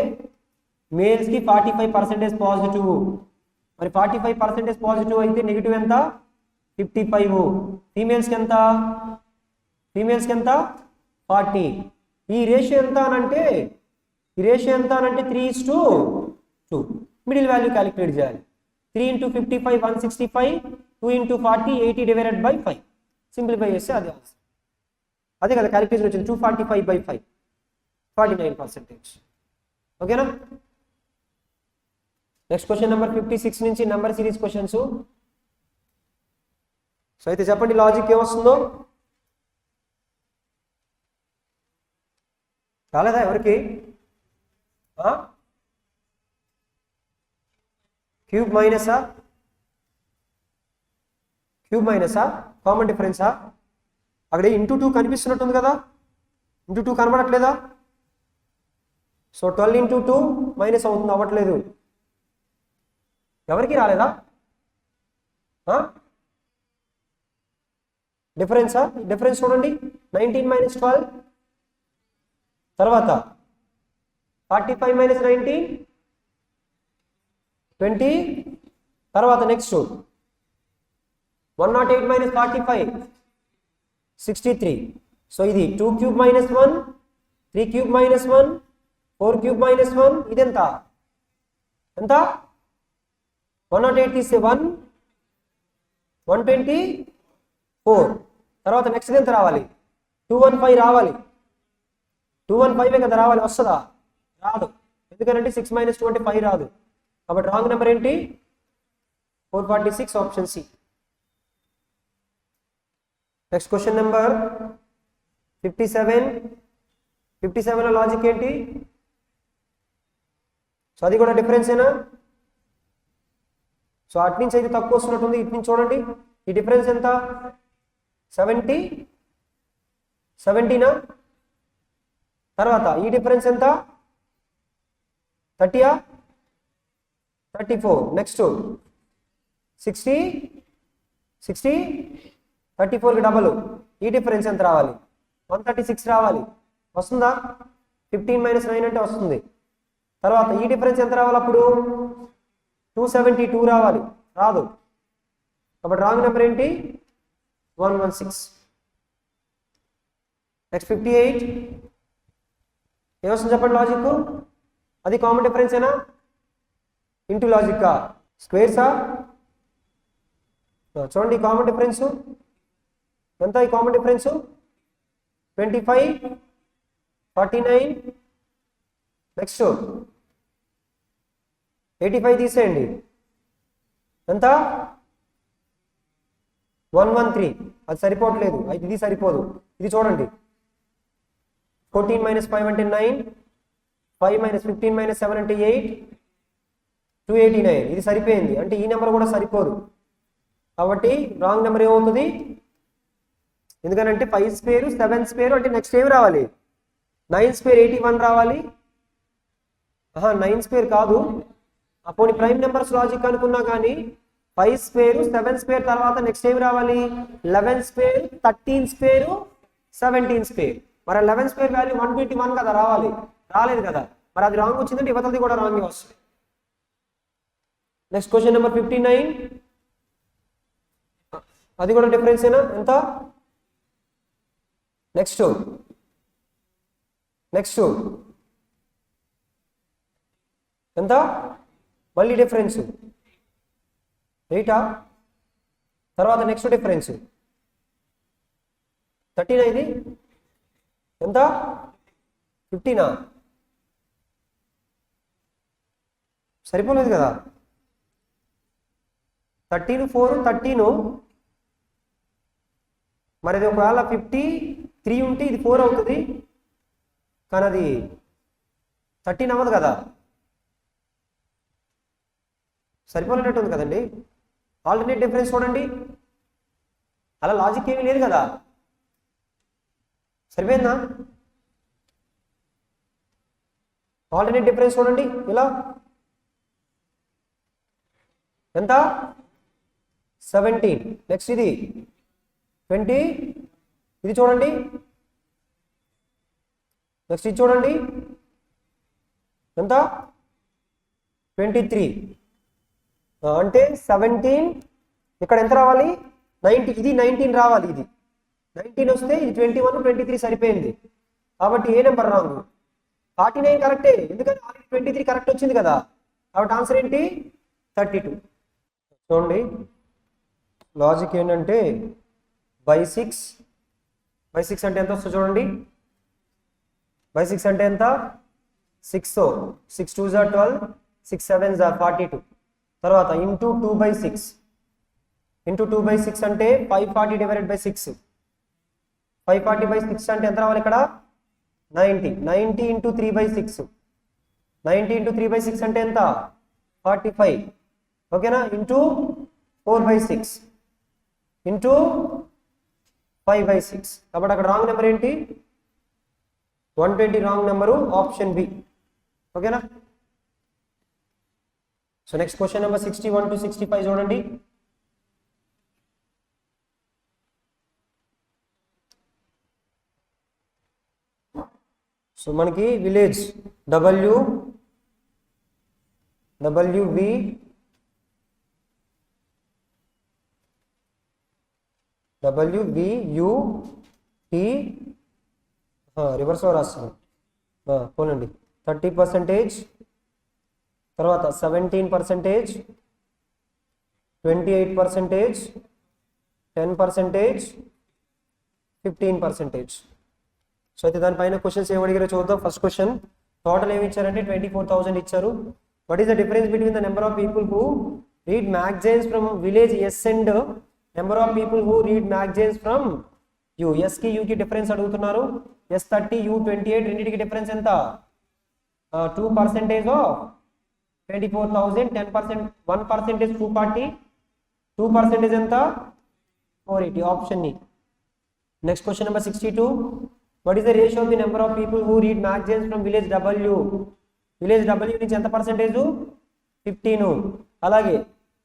మేల్స్కి 45% పాజిటివ్, మరి 45% పాజిటివ్ అయితే నెగిటివ్ ఎంత 55, ఫీమేల్స్కి ఎంత 40. ఈ రేషియో ఎంత అనంటే 3:2. మిడిల్ వాల్యూ క్యాలిక్యులేట్ చేయాలి. 3 into 55 165, 2 into 40 80 divided by 5. Simplify చేస్తే అదే ఆన్సర్. అదే కదా క్యాలిక్యులేషన్ వచ్చింది, 245/5, 49%. ఓకేనా. నెక్స్ట్ క్వశ్చన్ నెంబర్ 56 నుంచి నెంబర్ సిరీస్ క్వశ్చన్స్. సో అయితే చెప్పండి లాజిక్ ఏమొస్తుందో. రాలేదా ఎవరికి? క్యూబ్ మైనసా కామన్ డిఫరెన్సా? అక్కడ ఇంటూ 2 కనిపిస్తున్నట్టుంది కదా, ఇంటూ 2 కనబడట్లేదా? సో 12 into 2 మైనస్ అవుతుంది, అవ్వట్లేదు. ఎవరికి రాలేదా? డిఫరెన్స్ చూడండి, 19 - 12, తర్వాత 45 - 19 20, తర్వాత నెక్స్ట్ 108 - 45 63. సో ఇది 2 cube - 1, 3 cube - 1, 4 cube - 1. ఇది ఎంత 108 తీస్తే 1 124. తర్వాత నెక్స్ట్ ఎంత రావాలి, 215 రావాలి. 215 కదా రావాలి, వస్తుందా? రాదు. ఎందుకంటే 6 - 2 అంటే 5 రాదు. కాబట్టి రాంగ్ నెంబర్ ఏంటి, 446. Option C. Next question number 57లో లాజిక్ ఏంటి? సో అది కూడా డిఫరెన్సేనా? సో అటు నుంచి అయితే తక్కువ వస్తున్నట్టుంది, ఇటు నుంచి చూడండి. ఈ డిఫరెన్స్ ఎంత 70నా? తర్వాత ఈ డిఫరెన్స్ ఎంత 30, 34. నెక్స్ట్ 60 34కి డబల్. ఈ డిఫరెన్స్ ఎంత రావాలి, 136 రావాలి. వస్తుందా? 15 - 9 అంటే వస్తుంది. తర్వాత ఈ డిఫరెన్స్ ఎంత రావాలి, అప్పుడు 272 రావాలి, రాదు. కాబట్టి రాంగ్ నెంబర్ ఏంటి, 116. నెక్స్ట్ 58 ఏమొస్తుంది చెప్పండి లాజిక్. అది కామన్ డిఫరెన్సేనా? ఇంటూ లాజిక్కా, స్క్వేర్సా? చూడండి కామన్ డిఫరెన్స్ ఎంత. ఈ కామన్ డిఫరెన్స్ 25 49. నెక్స్ట్ 85 తీసేయండి, ఎంత 113. అది సరిపోవట్లేదు, ఇది సరిపోదు. ఇది చూడండి 14 - 5 అంటే 9, 5 - 15 - 7 అంటే 8, 289. ఇది సరిపోయింది, అంటే ఈ నెంబర్ కూడా సరిపోదు. కాబట్టి రాంగ్ నెంబర్ ఏమవుతుంది, ఎందుకంటే 5 స్క్వేర్ 7 స్క్వేర్ అంటే నెక్స్ట్ ఏమి రావాలి, 9 స్క్వేర్ 81 రావాలి. 9 స్క్వేర్ కాదు, అప్పుడు ప్రైమ్ నెంబర్స్ లాజిక్ అనుకున్నా కానీ 5 స్క్వేర్ 7 స్క్వేర్ తర్వాత నెక్స్ట్ ఏమి రావాలి, 11 స్క్వేర్ 13 స్క్వేర్ 17 స్క్వేర్. మరి 11 స్క్వేర్ వాల్యూ 121 కదా రావాలి, రాలేదు కదా. మరి అది రాంగ్ వచ్చిందంటే ఇవతలది కూడా రాంగ్ వస్తుంది. నెక్స్ట్ క్వశ్చన్ నెంబర్ 59, అది కూడా డిఫరెన్సేనా? ఎంత? నెక్స్ట్ ఎంత, మళ్ళీ డిఫరెన్స్ 8. తర్వాత నెక్స్ట్ డిఫరెన్స్ 13. ఇది ఎంత 15. సరిపోలేదు కదా, 13 4 13. మరి ఇది ఒకవేళ 50 3 ఉంటే ఇది 4 అవుతుంది, కానీ అది 13 అవ్వదు కదా, సరిపోలేనట్టు ఉంది కదండి. ఆల్టర్నేట్ డిఫరెన్స్ చూడండి, అలా లాజిక్ ఏమీ లేదు కదా, సరిపోయిందా? ఆల్టర్నేట్ డిఫరెన్స్ చూడండి, ఇలా ఎంత 17, నెక్స్ట్ ఇది 20, ఇది చూడండి, నెక్స్ట్ ఇది చూడండి ఎంత 23, అంటే 17 ఇక్కడ ఎంత రావాలి 90, ఇది 19 రావాలి, ఇది 19 వస్తే ఇది 21 23 సరిపోయింది. కాబట్టి ఏ నెంబర్ రాంగ్? 49 కరెక్టే, ఎందుకంటే ఆల్రెడీ 23 కరెక్ట్ వచ్చింది కదా, కాబట్టి ఆన్సర్ ఏంటి 32. చూడండి లాజిక్ ఏంటంటే బై 6 అంటే ఎంత వస్తుంది చూడండి, బై 6 అంటే ఎంత 6, 6 2 జా 12, 6 7 జా 42, తర్వాత ఇంటూ 2/6, ఇంటూ 2/6 అంటే 540 డివైడెడ్ బై 6, 540/6 అంటే ఎంత రావాలి ఇక్కడ 90 ఇంటూ 3/6, 90 ఇంటూ 3/6 అంటే ఎంత 45, ఓకేనా, ఇంటూ 4/6 ఇంటూ 5/6, కాబట్టి అక్కడ రాంగ్ నెంబర్ ఏంటి 120, రాంగ్ నెంబరు ఆప్షన్ బి, ఓకేనా. So next question number 61 to 65 చూడండి. సో మనకి విలేజ్ WV WVUT రివర్స్లో రాస్తాను పోనండి, 30%, తర్వాత 17%, 28%, 10%, 15%. సో అయితే దానిపైన క్వశ్చన్స్ ఏమి అడిగారో చూద్దాం. ఫస్ట్ క్వశ్చన్ టోటల్ ఏమి ఇచ్చారంటే 24,000 ఇచ్చారు. What is the difference between the number of people who read magazines from village S and number of people who read magazines from U? S కి యూ కి difference అడుగుతున్నారు. S 30, U 28, రెండింటికి difference ఎంత 2% of 24,000, 10%, 1% 240, 2% ఎంత 480, option ని. Next question number 62, what is the ratio of the number of people who read magazines from village W? Village W నుంచి ఎంత percentage 15, అలాగే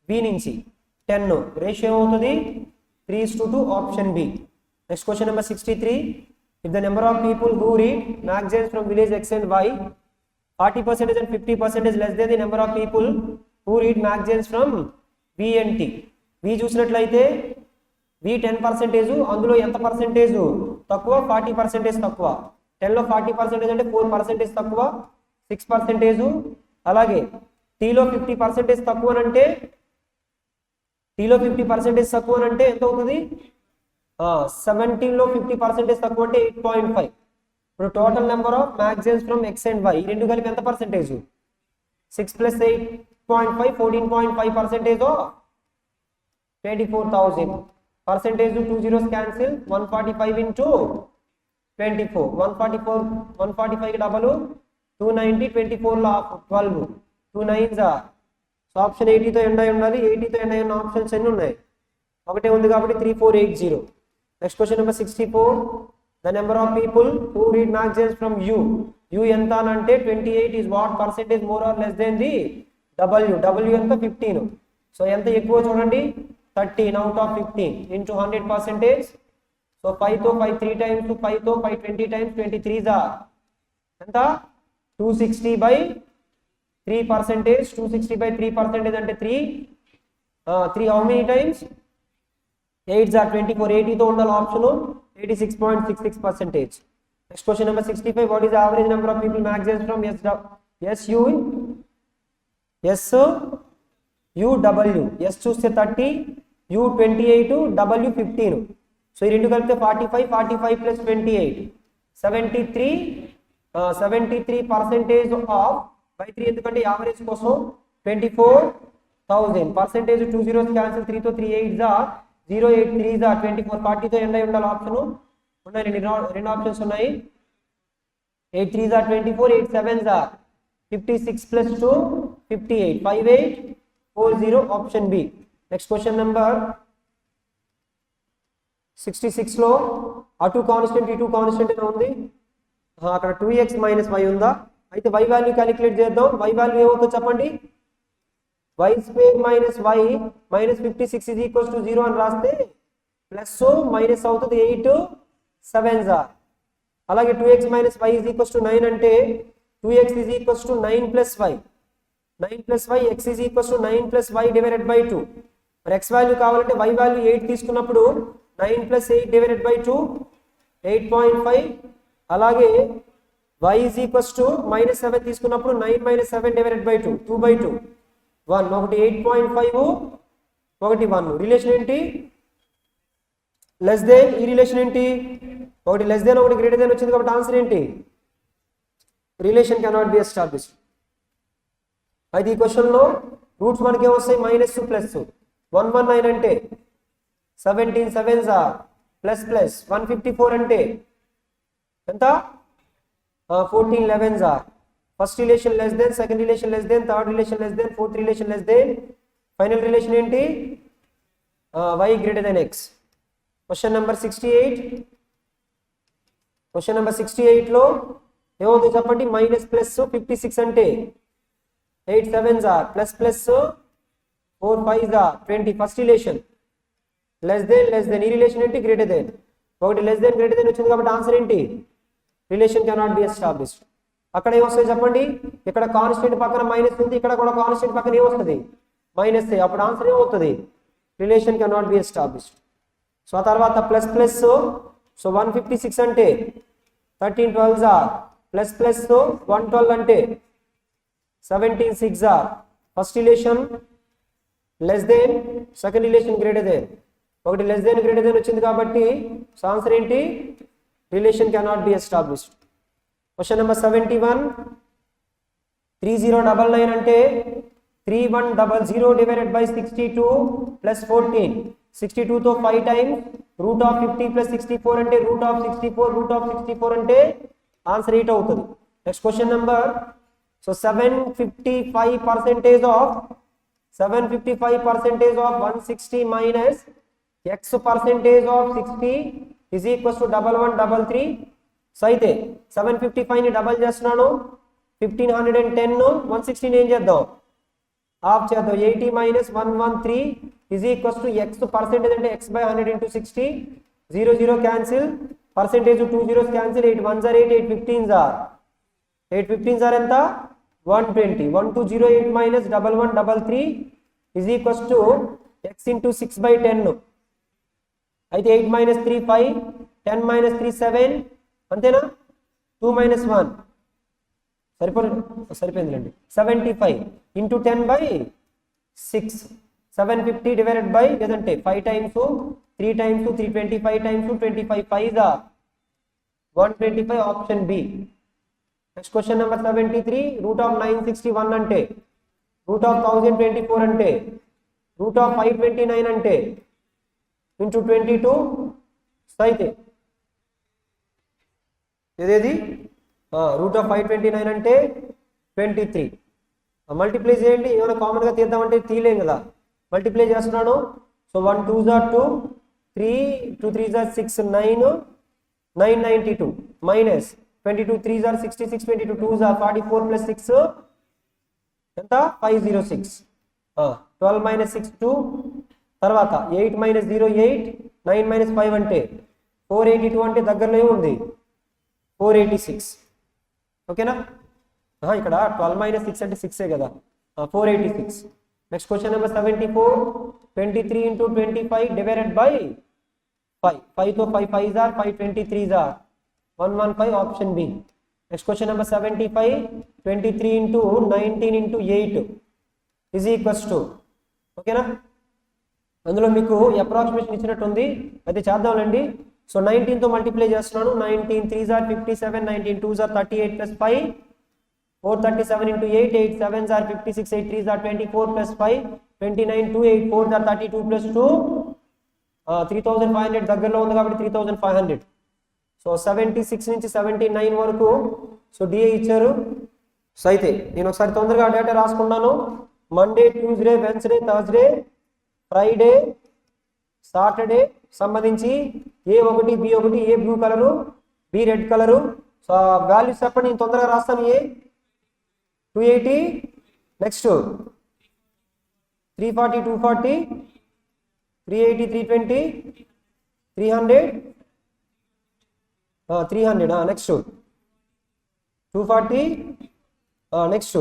B నుంచి 10, రేషియో అవుతుంది 3:2, option B. Next question number 63, if the number of people who read magazines from village X and Y 40% and 50% less than the number of people who read magazines from V and T. V చూసినట్లయితే V 10%, అందులో ఎంత percentage తక్కువ 40% తక్కువ, 10లో 40% అంటే 4% తక్కువ 6%, అలాగే Tలో 50% తక్కువ అంటే ఎంత అవుతుంది 17లో 50% తక్కువ అంటే 8.5. ఇప్పుడు total number of magazines from X and Y ఈ రెండు కలిపి ఎంత percentage 6 + 8.5 14.5% of 24,000. Percentage 2 zeros cancel, 145 into 24, 145 కి డబల్ 290, 24 లో 12, 2 9s. సో ఆప్షన్ 80తో ఎండ్ అయి ఉండాలి. 80తో ఎండ్ అయిన ఆప్షన్స్ ఎన్ని ఉన్నాయి, ఒకటే ఉంది కాబట్టి 3480. Next question number 64, the number of people who read magazines from you. You ఎంత అని అంటే 28 is what percentage more or less than the W ఎంత 15. సో ఎంత ఎక్కువ చూడండి 13 out of 15 into 100%. సో 5తో 5 3 times, 5తో 5 20 times, 23s are ఎంత 260/3%. 260/3% అంటే 3 how many times 8s are 24. 80తో ఉండాలి option 86.66%. Next question number 65, what is the average number of people magazines from SUW. S చూస్తే 30, U 28, W 15. సో ఈ రెండు కలిపితే 45 + 28 73% ఆఫ్ బై 3, ఎందుకంటే యావరేజ్ కోసం 24,000. పర్సెంటేజ్ 2 zeros క్యాన్సిల్, 3తో 3 8s 083s 24. 40తో ఎండ్ అయి ఉండాలి ఆప్షన్ ఉన్నాయి రెండు ఆప్షన్స్ ఉన్నాయి. 8 3s are 24, 8 7s are 56 plus 2 58, 5840 option B. Next question number 66 లో అటు కాన్స్టెంట్ ఇటు కాన్స్టెంట్ అని ఉంది. అక్కడ 2x మైనస్ y ఉందా? అయితే y వాల్యూ క్యాలిక్యులేట్ చేద్దాం. y వాల్యూ ఏమవుతుందో చెప్పండి. y square minus y minus 56 is equals to 0 అని రాస్తే ప్లస్ మైనస్ అవుతుంది. 8 7s are. అలాగే 2x minus y is equals to 9 అంటే 2x is equals to 9 plus y. 9 plus y, x is equals to 9 plus y divided by 2. మరి x value కావాలంటే y value 8 తీసుకున్నప్పుడు 9 plus 8 divided by 2 8.5. అలాగే y is equals to minus 7 తీసుకున్నప్పుడు 9 minus 7 divided by 2 2 by 2 1. ఒకటి 8.5 ఒకటి 1. Relation ఏంటి? Less than. ఈ relation ఏంటి? ఒకటి లెస్ దెన్ ఒకటి గ్రేటర్ దెన్ వచ్చింది కాబట్టి ఆన్సర్ ఏంటి? Relation cannot be established. అయితే ఈ క్వశ్చన్లో రూట్స్ మనకి ఏమొస్తాయి? Minus plus. 119 అంటే 17 7s are ప్లస్ ప్లస్ 154 అంటే ఎంత? 14 11s are. First relation less than, second relation less than, third relation less than, fourth relation less than, final relation ఏంటి? y greater than x. Question number 68. Question number 68 లో ఏమవుతుంది చెప్పండి? Minus plus 56 అంటే 8 7s are plus plus 4 5s are 20. First relation less than. ఈ relation ఏంటి? Greater than. ఒకటి less than greater than వచ్చింది కాబట్టి ఆన్సర్ ఏంటి? Relation cannot be established. అక్కడ ఏమొస్తుంది చెప్పండి? ఇక్కడ కాన్స్టెంట్ పక్కన మైనస్ ఉంది, ఇక్కడ కూడా కాన్స్టెంట్ పక్కన ఏమొస్తుంది? మైనస్. అప్పుడు ఆన్సర్ ఏమవుతుంది? Relation cannot be established. So ఆ తర్వాత ప్లస్ ప్లస్. సో 156 అంటే 13 12s are ప్లస్ ప్లస్ 112 అంటే 17 6s are. First relation less than, second relation greater than. ఒకటి లెస్ దెన్ గ్రేటర్ దెన్ వచ్చింది కాబట్టి సో ఆన్సర్ ఏంటి? Relation cannot be established. Question number 71. 3099 అంటే 3100 divided by 62 plus 14. 62 తో 5 times root of 50 plus 64 అంటే root of 64. Root of 64 అంటే answer 8 అవుతుంది. Next question number. So 755% of 160 minus x percentage of 60 is equals to 1133. So అయితే 755 ని double చేస్తున్నాను. 1510 160 ఏం చేద్దాం? ఆఫ్ చేద్దాం. 80 minus 113 is equals to x percentage అంటే x by 100 into 60. 0 0 cancel. Percentage 2 zeros cancel. 8 1s are 8, 8 15s are 8 15s are ఎంత? 120. 1208 minus 1133 is equals to x into 6 by 10. అయితే 8 minus 3 5, 10 minus 3 7 అంతేనా? 2 మైనస్ 1 సరిపోయిందిలేండి. 75 into 10 by 6. 750 divided by లేదంటే 5 times 3 times 325 times 25 5s are 125 option B. Next question number 73. Root of 961 అంటే root of 1024 అంటే root of 529 అంటే into 22. అయితే ఇదేది? Root of 529 అంటే 23. మల్టిప్లై చేయండి. ఏమైనా కామన్గా తీద్దామంటే తీయలేం కదా, మల్టిప్లై చేస్తున్నాను. So 1 2s are 2, 3 2 3s are 6 9 992 minus 22 3s are 66 22 2s are 44 plus 6 ఎంత? 506. 12 మైనస్ 6 2. తర్వాత 8 మైనస్ 0 8, 9 మైనస్ 5 అంటే 482 అంటే దగ్గరలో ఉంది 486. ఓకేనా? ఇక్కడ 12 మైనస్ 6 అంటే 6 కదా, 486. Next question number 74. 23 into 25 divided by 5. 5 తో 5 5s are 5 23s are 115 option B. Next question number 75. 23 into 19 into 8 is equals to. ఓకేనా? అందులో మీకు అప్రాక్సిమేషన్ ఇచ్చినట్టుంది, అయితే చేద్దాంలేండి. సో 19 తో మల్టిప్లై చేస్తున్నాను. 19 3s are 57, 19 2s are 38 plus 5 437 into 8, 8 7s are 56, 8 3s are 24 plus 5 29, 2 8 4s are 32 plus 2 3500 దగ్గరలో ఉంది కాబట్టి 3500. So 76 నుంచి 79 వరకు సో డిఏ ఇచ్చారు. సో అయితే నేను ఒకసారి తొందరగా డేటా రాసుకున్నాను. Monday, Tuesday, Wednesday, Thursday, Friday, Saturday సంబంధించి A1, B1, A blue colour, B red colour. So values చెప్పండి, నేను తొందరగా రాస్తాను. A 280, next 340, 240, 380, 320, 300, 300, next 240, next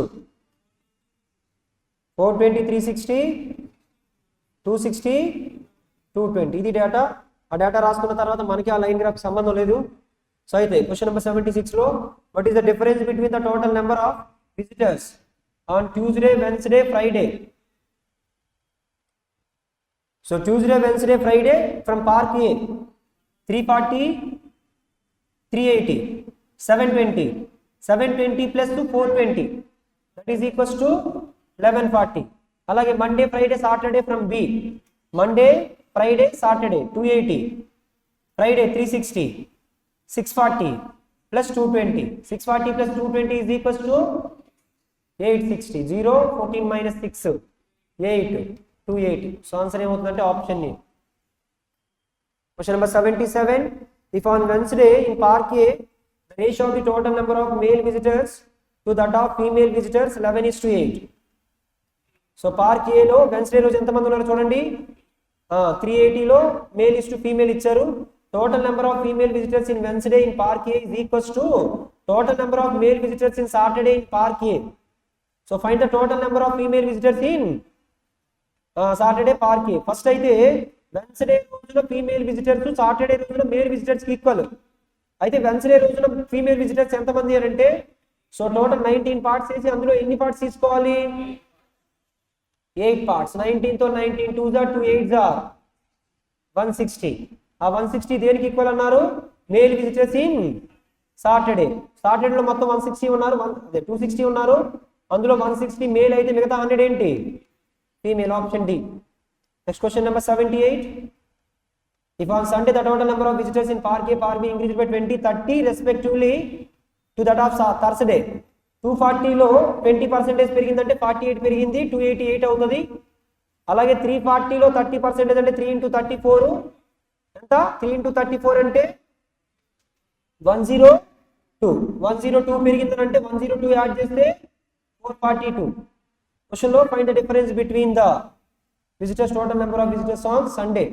420, 360, 260, 220. ఇది డేటా. ఆ డేటా రాసుకున్న తర్వాత మనకి ఆ లైన్ గ్రాఫ్ సంబంధం లేదు. సో అయితే క్వశ్చన్ నెంబర్ 76లో what is the difference between the total number of visitors on Tuesday, Wednesday, Friday. So Tuesday, Wednesday, Friday from park A 340, 380, 720, 720 plus 420, that is equals to 1140. అలాగే Monday, Friday, Saturday from B. Monday, Friday, Saturday 280, Friday 360, 640 plus 220, 640 plus 220 is equals to 860. 0, 14 minus 6, 8, 280. So answer ఏమవుతుందంటే option A. Question number 77. If on Wednesday in Park A, the ratio of the total number of male visitors to that of female visitors 11:8. So park ఏలో Wednesday రోజు ఎంతమంది ఉన్నారు చూడండి. 380లో male is to female ఇచ్చారు. Total number of female visitors in Wednesday in park A is equals to total number of male visitors in Saturday in park A. So find the total number of female visitors in Saturday park A. First అయితే Wednesday రోజున female visitors Saturday రోజున male visitors కి equal. అయితే Wednesday రోజున female visitors ఎంతమంది అంటే so total 19 parts వేసి అందులో ఎన్ని పార్ట్స్ తీసుకోవాలి? 8 పార్ట్స్. 19 తో 19 2s are 2 8s are 160. ఆ 160 దేనికి ఈక్వల్ అన్నారు? Male visitors in Saturday. సాటర్డేలో మొత్తం 160 ఉన్నారు, 260 ఉన్నారు. అందులో 160 మేల్ అయితే మిగతా 100 ఏంటి? Female. Option D. Next question number 78. If on Sunday the total number of visitors in Park A, Park B increased by 20, 30 respectively to that of Thursday. 240లో 20% పెరిగిందంటే 48 పెరిగింది, 288 అవుతుంది. అలాగే 340లో 30% అంటే 3 into 34 ఎంత? 3 into 34 అంటే 102. 102 పెరిగిందంటే 102 యాడ్ చేస్తే 442. క్వశ్చన్లో find the difference between the visitors total number of visitors on Sunday.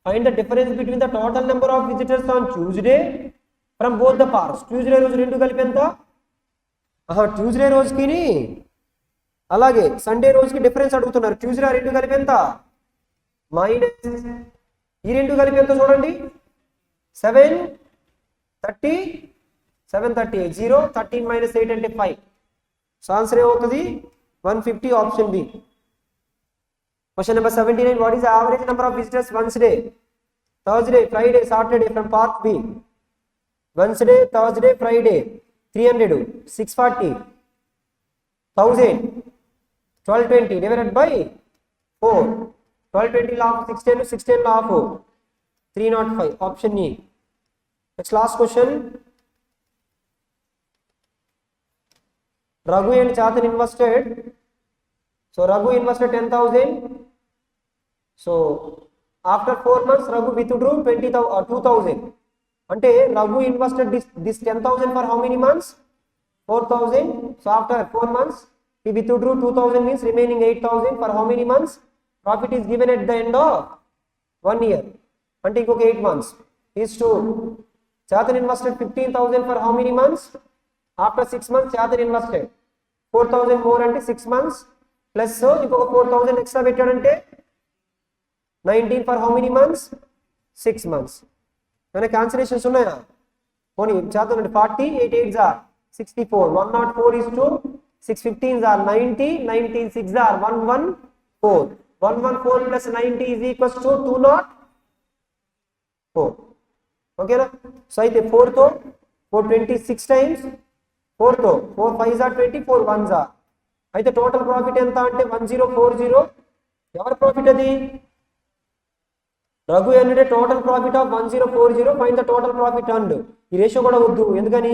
Find the difference between the total number of visitors on Tuesday from both the parks. Tuesday రోజు రెండు కలిపి ఎంత? Tuesday రోజుకి అలాగే Sunday రోజుకి difference అడుగుతున్నారు. Tuesday రెండు కలిపి ఎంత? మైనస్ ఈ రెండు కలిపి ఎంత చూడండి. 730, 738. 0, 13 minus 8 అంటే 5. సో ఆన్సర్ ఏమవుతుంది? 150. Option B. Question number 79. What is the average number of visitors Wednesday, Thursday, Friday, Saturday from Park B? Wednesday, Thursday, Friday 300, 640, 1000, 1220 divided by 4. 1220 log 16, 16 log 305. Option E. Next last question. Raghu and Chatan invested. So Raghu invested 10,000. So after 4 months Raghu withdrew 2,000. Ante Raghu invested this 10,000 for how many months? 4,000. So after 4 months he withdrew 2,000, means remaining 8,000 for how many months? Profit is given at the end of 1 year. Ante inkoka 8 months is to Chatan invested 15,000 for how many months? After 6 months Chatan invested 4,000 more ante 6 months plus ఇంకొక 4,000 extra పెట్టాడంటే 19 for how many months? 6 months. ఏమైనా cancellations ఉన్నాయా? పోనీ చేద్దాం. 40, 8 8s are 64, 104 is to 6 15s are 90, 19 6s are 114. 114 plus 90 is equals to 204. ఓకేనా? So అయితే 4 తో 426 times 4 తో 4 5s are 20, 4 1s are. అయితే టోటల్ ప్రాఫిట్ ఎంత అంటే 1040. ఎవరి ప్రాఫిట్ అది? Raghu earned total profit of 1040, find the total profit earned. ఈ రేషియో కూడా వద్దు, ఎందుకని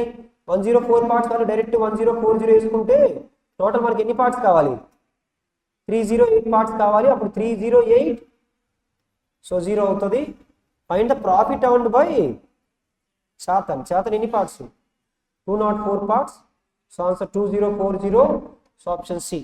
104 పార్ట్స్ వాళ్ళు డైరెక్ట్ 1040 వేసుకుంటే టోటల్ మనకి ఎన్ని పార్ట్స్ కావాలి, 308 పార్ట్స్ కావాలి. అప్పుడు 308, సో 0 అవుతుంది. Find the profit earned by శాతం. శాతం ఎన్ని parts, 204 parts. So answer 2040. So option C.